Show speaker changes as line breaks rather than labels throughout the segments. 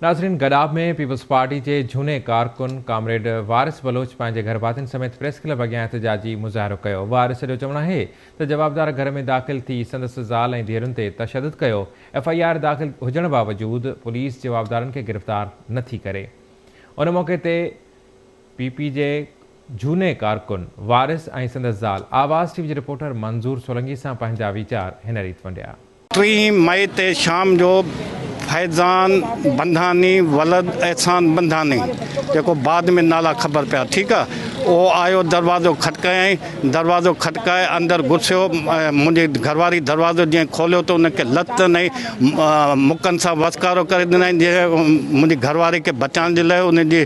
नाज़रीन, गडाब में peoples party के झूने कारकुन कामरेड वारिस बलोच पंहिंजे घर भातियुनि समेत प्रेस क्लब अॻियां एहतजाजी मुज़ाहिरो कयो। वारिस जो चवणु आहे त जवाबदार घर में दाख़िल थी संदसि ज़ाल ऐं धीअरुनि ते तशदुद कयो। FIR दाख़िल हुजण बावजूदि पुलिस जवाबदारनि खे गिरफ़्तार नथी करे। उन मौक़े ते PP जे झूने कारकुन वारिस ऐं संदसि ज़ाल आवाज़ TV जे रिपोर्टर मंज़ूर सोलंगी सां पंहिंजा वीचार हिन रीति वंडिया।
3 मई ते शाम जो फैज़ान बंधानी वलद एहसान बंधानी जो बाद में नाला खबर पिया, ठीक है, वो आयो दरवाज़ो खटकाए अंदर घुसियो। मुझे घरवारी दरवाज़ो जो खोलियो तो उनके लत नहीं मुकन से वसकारो करे ॾिनई। मुझी घरवारी के बचाने के लिए उनकी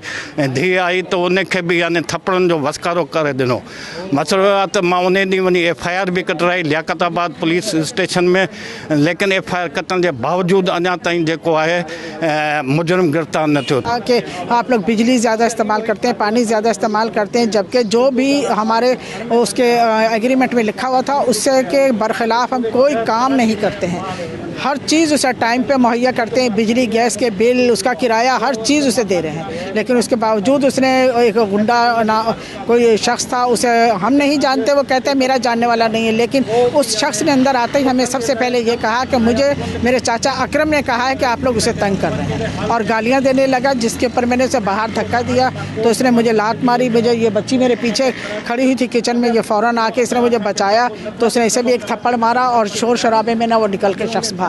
धी आई तो उनके भी यानी थप्पड़न जो वसकारो करे ॾिनो। मसलो आहे त मां उन ॾींहुं वञी FIR भी कटराई लियाकताबाद पुलिस स्टेशन में, लेकिन FIR कटण के बावजूद अञा ताईं जेको आहे मुजरिम गिरफ़्तार न थियो।
कि आप लोग बिजली ज़्यादा इस्तेमाल करते हैं, पानी ज़्यादा इस्तेमाल करते हैं, जबकि जो भी हमारे उसके एग्रीमेंट में लिखा हुआ था उससे के बरखिलाफ़ हम कोई काम नहीं करते हैं। हर चीज़ उसे टाइम पे मुहैया करते हैं, बिजली गैस के बिल, उसका किराया, हर चीज़ उसे दे रहे हैं। लेकिन उसके बावजूद उसने एक गुंडा ना कोई शख्स था, उसे हम नहीं जानते, वो कहते हैं मेरा जानने वाला नहीं है, लेकिन उस शख्स ने अंदर आते ही हमें सबसे पहले ये कहा कि मुझे मेरे चाचा अकरम ने कहा है कि आप लोग उसे तंग कर रहे हैं, और गालियाँ देने लगा, जिसके ऊपर मैंने उसे बाहर धक्का दिया तो उसने मुझे लात मारी। मुझे ये बच्ची मेरे पीछे खड़ी हुई थी किचन में, ये फ़ौरन आके इसने मुझे बचाया तो उसने इसे भी एक थप्पड़ मारा और शोर शराबे में ना वो निकल के शख्स भाग